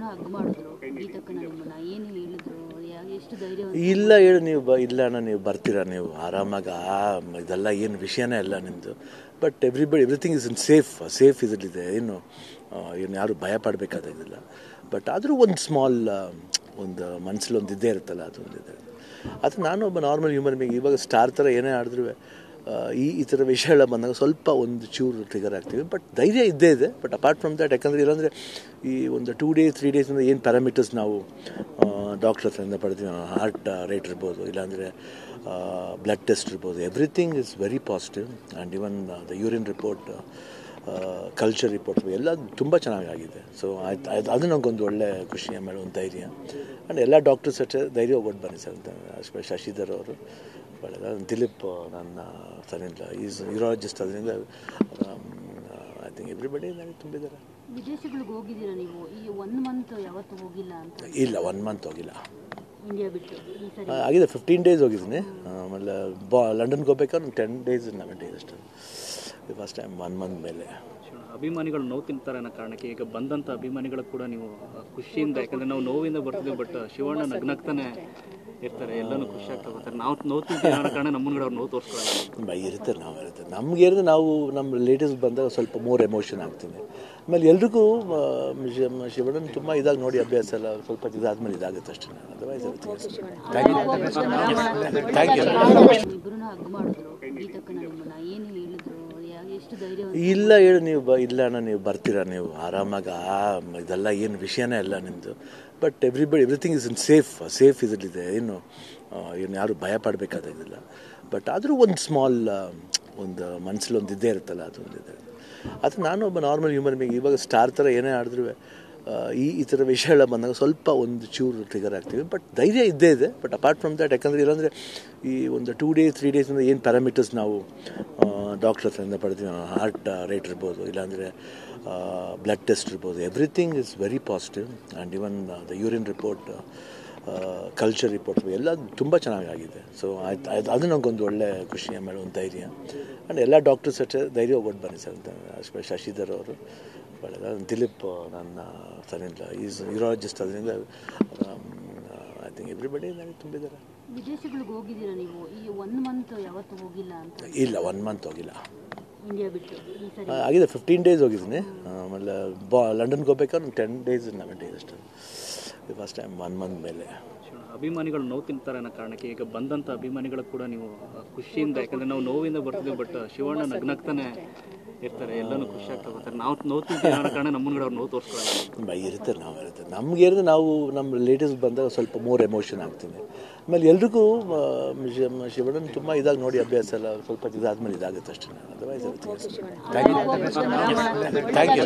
Hug ಮಾಡಿದ್ರು ಗೀತಕ್ಕನ ನಿಮ್ಮನ್ನ ಏನು ಹೇಳಿದ್ರು ಎಷ್ಟು ಧೈರ್ಯ ಇಲ್ಲ ಹೇಳಿ ನೀವು ಇಲ್ಲ ಅಣ್ಣ ನೀವು ಬರ್ತೀರಾ ನೀವು ಆರಾಮಾಗಿ ಇದೆಲ್ಲ ಏನು ವಿಷಯನೇ ಅಲ್ಲ ನಿಮ್ಮದು but everything is in safe ಇದರಲ್ಲಿದೆ ಏನು ಯಾರು ಭಯ ಪಡಬೇಕಾದಾಗಿಲ್ಲ ಬಟ್ ಆದರೂ ಒಂದು ಸ್ಮಾಲ್ ಒಂದು ಮನಸ್ಸಲ್ಲಿ ಒಂದು ಇದ್ದೇ ಇರುತ್ತಲ್ಲ ಅದೊಂದಿದೆ ಅದು ನಾನು ಒಬ್ಬ ನಾರ್ಮಲ್ ಹ್ಯೂಮನ್ ಬೀಯಿಂಗ್ ಇವಾಗ ಸ್ಟಾರ್ ಥರ ಏನೇ ಆಡಿದ್ರು ಈ ಥರ ವಿಷಯಗಳ ಬಂದಾಗ ಸ್ವಲ್ಪ ಒಂದು ಚೂರು ಟ್ರಿಗರ್ ಆಗ್ತೀವಿ ಬಟ್ ಧೈರ್ಯ ಇದ್ದೇ ಇದೆ ಬಟ್ ಅಪಾರ್ಟ್ ಫ್ರಮ್ ದ್ಯಾಟ್ ಯಾಕಂದರೆ ಇಲ್ಲಾಂದರೆ ಈ ಒಂದು 2 days 3 days ಏನು ಪ್ಯಾರಾಮೀಟರ್ಸ್ ನಾವು ಡಾಕ್ಟರ್ ಹತ್ರದಿಂದ ಪಡ್ತೀವಿ ಹಾರ್ಟ್ ರೇಟ್ ಇರ್ಬೋದು ಇಲ್ಲಾಂದರೆ ಬ್ಲಡ್ ಟೆಸ್ಟ್ ಇರ್ಬೋದು everything is very positive and even the urine report culture report ಎಲ್ಲ ತುಂಬ ಚೆನ್ನಾಗಾಗಿದೆ ಸೊ ಅದು ನನಗೊಂದು ಒಳ್ಳೆ ಖುಷಿ ಆಮೇಲೆ ಒಂದು ಧೈರ್ಯ ಆ್ಯಂಡ್ ಎಲ್ಲ ಡಾಕ್ಟರ್ಸ್ ಅಷ್ಟೇ ಧೈರ್ಯ ಒಬ್ಬಟ್ಟು ಬನ್ನಿ ಸರ್ ಅಂತ ಶಶಿಧರ್ ಅವರು ದಿಲೀಪ್ ನನ್ನ ಸನಿಲ್ಲ ಈಸ್ ಯೂರಾಲಜಿಸ್ಟ್ ಅದರಿಂದ ಐ ಥಿಂಕ್ ಎವ್ರಿಬಡಿ ನನಗೆ ತುಂಬಿದ್ದಾರೆ. ವಿದೇಶಗಳಿಗೆ ಹೋಗಿದ್ದೀರಾ ನೀವು ಈ 1 month ಯಾವತ್ತೂ ಹೋಗಿಲ್ಲ ಅಂತ? ಇಲ್ಲ 1 month ಹೋಗಿಲ್ಲ, ಇಂಡಿಯಾ ಬಿಟ್ಟು ಆಗಿದೆ 15 days ಹೋಗಿದ್ದೀನಿ. ಆಮೇಲೆ ಲಂಡನ್ಗೆ ಹೋಗ್ಬೇಕಾದ್ರೆ 10 days 11 days ಅಷ್ಟೇ. ಫಸ್ಟ್ ಟೈಮ್ 1 month ಮೇಲೆ. ಅಭಿಮಾನಿಗಳು ನೋವು ತಿಂತಾರೆ ಅನ್ನೋ ಕಾರಣಕ್ಕೆ ಈಗ ಬಂದಂಥ ಅಭಿಮಾನಿಗಳು ಕೂಡ ನೀವು ಖುಷಿಯಿಂದ, ಯಾಕಂದರೆ ನಾವು ನೋವಿಂದ ಬರ್ತೀವಿ ಬಟ್ ಶಿವಣ್ಣ ನಗ್ನಗ್ತಾನೆ ಇರ್ತಾರೆ, ಎಲ್ಲನೂ ಖುಷಿ ಆಗ್ತಾ ನಾವು ನೋವು ತಿಂತೀವಿ ಅನ್ನೋ ಕಾರಣ ನಮ್ಮನ್ಗಡೆ ಅವ್ರು ನೋವು ತೋರಿಸ್ಕೊಳ್ಳೋಣ ಇರ್ತಾರೆ. ನಾವು ಇರುತ್ತೆ ನಮಗೆ ಇರೋದು ನಾವು ನಮ್ಮ ರಿಲೇಟಿವ್ಸ್ ಬಂದಾಗ ಸ್ವಲ್ಪ ಮೋರ್ ಎಮೋಷನ್ ಆಗ್ತೀನಿ. ಆಮೇಲೆ ಎಲ್ರಿಗೂ ಶಿವಣ್ಣನ ತುಂಬ ಇದಾಗಿ ನೋಡಿ ಅಭ್ಯಾಸ ಎಲ್ಲ ಸ್ವಲ್ಪ ಇದಾದ್ಮೇಲೆ ಇದಾಗುತ್ತೆ ಅಷ್ಟೇ. Otherwise thank you. ಇಲ್ಲ ಹೇಳಿ ನೀವು ಇಲ್ಲ ಅಣ್ಣ ನೀವು ಬರ್ತೀರಾ ನೀವು ಆರಾಮಾಗಿ ಇದೆಲ್ಲ ಏನು ವಿಷಯನೇ ಅಲ್ಲ ನಿಮ್ಮದು but everything is in safe ಇದರಲ್ಲಿದೆ ಏನು ಯಾರು ಭಯ ಪಡಬೇಕಾದಾಗಿಲ್ಲ ಬಟ್ ಆದರೂ ಒಂದು ಸ್ಮಾಲ್ ಒಂದು ಮನಸ್ಸಲ್ಲಿ ಒಂದು ಇದ್ದೇ ಇರುತ್ತಲ್ಲ ಅದೊಂದಿದೆ. ಅದು ನಾನು ಒಬ್ಬ ನಾರ್ಮಲ್ ಹ್ಯೂಮನ್ ಬೀಯಿಂಗ್ ಇವಾಗ ಸ್ಟಾರ್ ಥರ ಏನೇ ಆಡಿದ್ರು ಈ ಥರ ವಿಷಯಗಳ ಬಂದಾಗ ಸ್ವಲ್ಪ ಒಂದು ಚೂರು ಟ್ರಿಗರ್ ಆಗ್ತೀವಿ ಬಟ್ ಧೈರ್ಯ ಇದ್ದೇ ಇದೆ ಬಟ್ ಅಪಾರ್ಟ್ ಫ್ರಮ್ ದ್ಯಾಟ್ ಯಾಕಂದರೆ ಇಲ್ಲಾಂದರೆ ಈ ಒಂದು 2 days 3 days ಏನು ಪ್ಯಾರಾಮೀಟರ್ಸ್ ನಾವು ಡಾಕ್ಟರ್ ಹತ್ರದಿಂದ ಪಡ್ತೀವಿ ಹಾರ್ಟ್ ರೇಟ್ ಇರ್ಬೋದು ಇಲ್ಲಾಂದರೆ ಬ್ಲಡ್ ಟೆಸ್ಟ್ ಇರ್ಬೋದು everything is very positive and even the urine report culture report ಎಲ್ಲ ತುಂಬ ಚೆನ್ನಾಗಾಗಿದೆ. ಸೊ ಅದು ನನಗೊಂದು ಒಳ್ಳೆ ಖುಷಿ ಆಮೇಲೆ ಒಂದು ಧೈರ್ಯ ಆ್ಯಂಡ್ ಎಲ್ಲ ಡಾಕ್ಟರ್ಸ್ ಅಷ್ಟೇ ಧೈರ್ಯ ಒಬ್ಬಟ್ಟು ಬನ್ನಿ ಸರ್ ಅಂತ ಶಶಿಧರ್ ಅವರು ದಿಲೀಪ್ ನನ್ನ ಸನಿಲ್ಲ ಈಸ್ ಯೂರಾಲಜಿಸ್ಟ್ ಅದರಿಂದ ಐ ಥಿಂಕ್ ಎವ್ರಿಬಡಿ ನನಗೆ ತುಂಬಿದ್ದಾರೆ. ವಿದೇಶಗಳಿಗೆ ಹೋಗಿದ್ದೀರಾ ನೀವು ಈ 1 month ಯಾವತ್ತೂ ಹೋಗಿಲ್ಲ ಅಂತ? ಇಲ್ಲ 1 month ಹೋಗಿಲ್ಲ, ಇಂಡಿಯಾ ಬಿಟ್ಟು ಆಗಿದೆ 15 days ಹೋಗಿದ್ದೀನಿ. ಆಮೇಲೆ ಲಂಡನ್ಗೆ ಹೋಗ್ಬೇಕಾದ್ರೆ 10 days 11 days ಅಷ್ಟೇ. ಫಸ್ಟ್ ಟೈಮ್ 1 month ಮೇಲೆ. ಅಭಿಮಾನಿಗಳು ನೋವು ತಿಂತಾರೆ ಅನ್ನೋ ಕಾರಣಕ್ಕೆ ಈಗ ಬಂದಂಥ ಅಭಿಮಾನಿಗಳು ಕೂಡ ನೀವು ಖುಷಿಯಿಂದ, ಯಾಕಂದರೆ ನಾವು ನೋವಿಂದ ಬರ್ತೀವಿ ಬಟ್ ಶಿವಣ್ಣ ನಗ್ನಗ್ತಾನೆ ಇರ್ತಾರೆ, ಎಲ್ಲನೂ ಖುಷಿ ಆಗ್ತಾ ನಾವು ನೋವು ತಿಂತೀವಿ ಅನ್ನೋ ಕಾರಣ ನಮ್ಮನ್ಗಡೆ ಅವ್ರು ನೋವು ತೋರಿಸ್ಕೊಳ್ಳೋಣ ಇರ್ತಾರೆ. ನಾವು ಇರುತ್ತೆ ನಮಗೆ ಇರೋದು ನಾವು ನಮ್ಮ ರಿಲೇಟಿವ್ಸ್ ಬಂದಾಗ ಸ್ವಲ್ಪ ಮೋರ್ ಎಮೋಷನ್ ಆಗ್ತೀನಿ. ಆಮೇಲೆ ಎಲ್ರಿಗೂ ಶಿವಣ್ಣನ ತುಂಬ ಇದಾಗಿ ನೋಡಿ ಅಭ್ಯಾಸ ಎಲ್ಲ ಸ್ವಲ್ಪ ಇದಾದ್ಮೇಲೆ ಇದಾಗುತ್ತೆ ಅಷ್ಟೇ. Otherwise thank you.